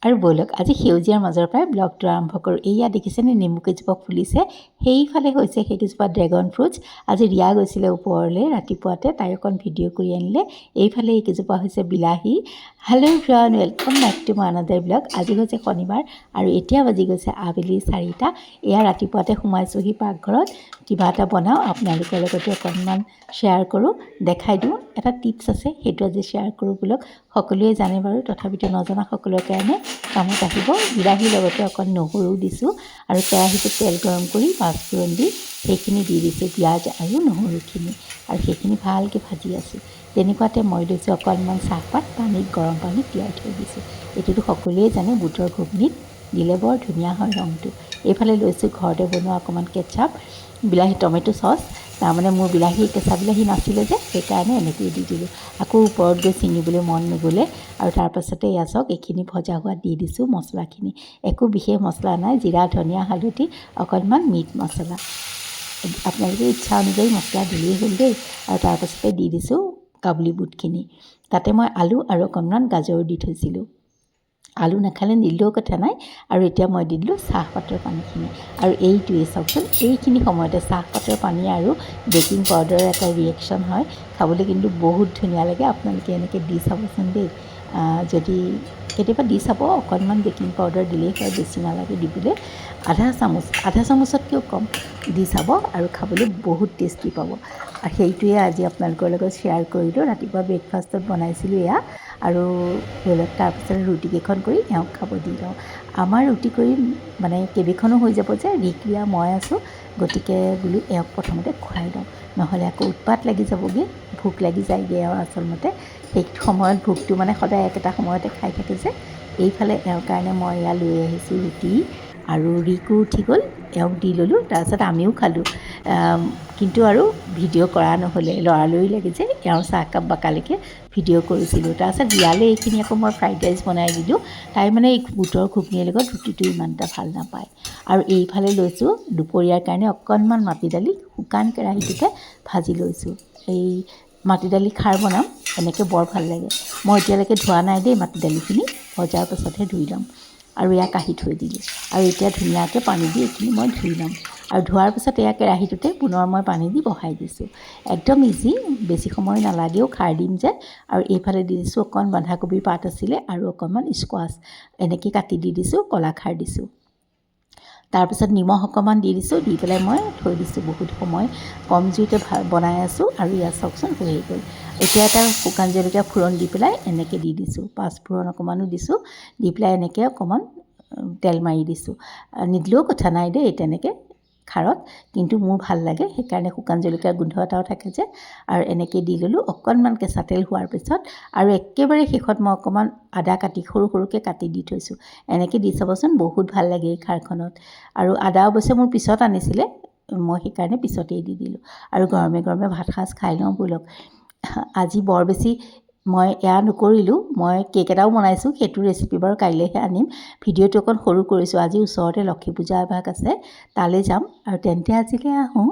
আৰু ব'লক আজি সেউজীয়াৰ মাজৰ পৰাই ব্লগটো আৰম্ভ কৰোঁ। এয়া দেখিছেনে নেমু কেইজোপা ফুলিছে, সেইফালে হৈছে সেইকেইজোপা ড্ৰেগন ফ্ৰুটছ। আজি ৰিয়া গৈছিলে ওপৰলৈ ৰাতিপুৱাতে, তাই অকণ ভিডিঅ' কৰি আনিলে। এইফালে এইকেইজোপা হৈছে বিলাহী। Hello' friend, welcome back to my another blog. আজি হৈছে শনিবাৰ আৰু এতিয়া বাজি গৈছে আবেলি 4টা। এয়া ৰাতিপুৱাতে সোমাইছোঁহি পাকঘৰত, কিবা এটা বনাওঁ, আপোনালোকৰ লগতো অকণমান শ্বেয়াৰ কৰোঁ, দেখাই দিওঁ। এটা টিপছ আছে, সেইটো আজি শ্বেয়াৰ কৰোঁ ব্লগ। সকলোৱে জানে বাৰু, তথাপিতো নজনা সকলৰ কাৰণে কামত আহিব। বিলাহীৰ লগতে অকণ নহৰু দিছোঁ আৰু কেৰাহীটোত তেল গৰম কৰি পাঁচফোৰণ দি সেইখিনি দি দিছোঁ, পিঁয়াজ আৰু নহৰুখিনি, আৰু সেইখিনি ভালকৈ ভাজি আছোঁ। তেনেকুৱাতে মই লৈছোঁ অকণমান চাহপাত, পানীত গৰম পানীত তিয়াই থৈ দিছোঁ। এইটোতো সকলোৱে জানে, বুটৰ ঘুগনিত দিলে বৰ ধুনীয়া হয় ৰংটো। এইফালে লৈছোঁ ঘৰতে বনোৱা অকণমান কেচাপ, বিলাহী টমেটো চচ। তাৰমানে মোৰ কেঁচা বিলাহী নাছিলে যে, সেইকাৰণে এনেকৈয়ে দি দিলোঁ। আকৌ ওপৰত গৈ ছিঙিবলৈ মন নগ'লে, আৰু তাৰপাছতে এয়া চাওক, এইখিনি ভজা হোৱাত দি দিছোঁ মছলাখিনি। একো বিশেষ মছলা নাই, জিৰা ধনিয়া হালধি অকণমান মিট মছলা, আপোনালোকে ইচ্ছা অনুযায়ী মছলা দিলেই হ'ল দেই। আৰু তাৰপাছতে দি দিছোঁ কাবুলী বুটখিনি। তাতে মই আলু আৰু অকণমান গাজৰো দি থৈছিলোঁ। আলু নাখালে নিদিলেও কথা নাই। আৰু এতিয়া মই দি দিলোঁ চাহপাতৰ পানীখিনি। আৰু এইটোৱেই চাওকচোন, এইখিনি সময়তে চাহপাতৰ পানী আৰু বেকিং পাউডাৰৰ এটা ৰিয়েকশ্যন হয়, খাবলৈ কিন্তু বহুত ধুনীয়া লাগে। আপোনালোকে এনেকৈ দি চাবচোন দেই। যদি কেতিয়াবা দি চাব, অকণমান বেকিং পাউডাৰ দিলেই হয়, বেছি নালাগে দিবলৈ। আধা চামুচতকৈও কম দি চাব আৰু খাবলৈ বহুত টেষ্টি পাব। আৰু সেইটোৱে আজি আপোনালোকৰ লগত শ্বেয়াৰ কৰিলোঁ। ৰাতিপুৱা ব্ৰেকফাষ্টত বনাইছিলোঁ এয়া, আৰু ধৰি লওক তাৰপিছত ৰুটিকেইখন কৰি এওঁক খাব দি লওঁ। আমাৰ ৰুটি কৰি মানে কেইবেখনো হৈ যাব যে, ৰিক্ৰিয়া মই আছোঁ, গতিকে বোলো এওঁক প্ৰথমতে খুৱাই লওঁ, নহ'লে আকৌ উৎপাত লাগি যাবগৈ, ভোক লাগি যায়গৈ। আৰু আচলতে সেই সময়ত ভোকটো মানে সদায় একেটা সময়তে খাই থাকে যে। এইফালে এওঁৰ কাৰণে মই এয়া লৈ আহিছোঁ ৰুটি, আৰু ৰিকো উঠি গ'ল, এওঁক দি ল'লোঁ, তাৰপিছত আমিও খালোঁ। কিন্তু আৰু ভিডিঅ' কৰা নহ'লে, লৰালৰি লাগি যে, এওঁৰ চাহকাপ বাকালৈকে ভিডিঅ' কৰিছিলোঁ। তাৰপিছত ৰিয়ালৈ এইখিনি আকৌ মই ফ্ৰাইড ৰাইচ বনাই দিলোঁ। তাই মানে এই বুটৰ ঘুগনিৰ লগত ৰুটিটো ইমান এটা ভাল নাপায়। আৰু এইফালে লৈছোঁ দুপৰীয়াৰ কাৰণে অকণমান মাটি দালি, শুকান কেৰাহীটোতে ভাজি লৈছোঁ। এই মাটি দালি খাৰ বনাম, এনেকৈ বৰ ভাল লাগে। মই এতিয়ালৈকে ধোৱা নাই দেই মাটি দালিখিনি, ভজাৰ পাছতহে ধুই ল'ম। আৰু এয়া কাঢ়ি থৈ দিলোঁ, আৰু এতিয়া ধুনীয়াকৈ পানী দি এইখিনি মই ধুই ল'ম। আৰু ধোৱাৰ পিছত এয়া কেৰাহীটোতে পুনৰ মই পানী দি বহাই দিছোঁ। একদম ইজি, বেছি সময় নালাগেও, খাৰ দিম যে। আৰু এইফালে দি দিছোঁ অকণ বন্ধাকবিৰ পাত আছিলে, আৰু অকণমান স্কোৱাছ এনেকৈ কাটি দি দিছোঁ, কলাখাৰ দিছোঁ। তাৰপিছত নিমখ অকণমান দি দিছোঁ, দি পেলাই মই থৈ দিছোঁ বহুত সময়। কম জুইতে বনাই আছোঁ, আৰু ইয়াত চাওকচোন হৈয়ে গ'ল। এতিয়া এটা শুকান জলকীয়া ফোৰণ দি পেলাই এনেকৈ দি দিছোঁ, পাঁচফোৰণ অকণমানো দিছোঁ, দি পেলাই এনেকৈ অকণমান তেল মাৰি দিছোঁ। নিদিলেও কথা নাই দেই তেনেকৈ খাৰত, কিন্তু মোৰ ভাল লাগে, সেইকাৰণে শুকান জলকীয়াৰ গোন্ধ এটাও থাকে যে। আৰু এনেকৈ দি ল'লোঁ অকণমান কেঁচা তেল হোৱাৰ পিছত। আৰু একেবাৰে শেষত মই অকণমান আদা কাটি সৰু সৰুকৈ কাটি দি থৈছোঁ। এনেকৈ দি চাবচোন, বহুত ভাল লাগে এই খাৰখনত। আৰু আদা অৱশ্যে মোৰ পিছত আনিছিলে, মই সেইকাৰণে পিছতেই দি দিলোঁ। আৰু গৰমে গৰমে ভাত সাজ খাই লওঁ ব'লক। আজি বৰ বেছি মই এয়া নকৰিলোঁ, মই কেক এটাও বনাইছোঁ, সেইটো ৰেচিপি বাৰু কাইলৈহে আনিম। ভিডিঅ'টো অকণ সৰু কৰিছোঁ, আজি ওচৰতে লক্ষী পূজা এভাগ আছে, তালৈ যাম। আৰু তেন্তে আজিলৈ আহোঁ।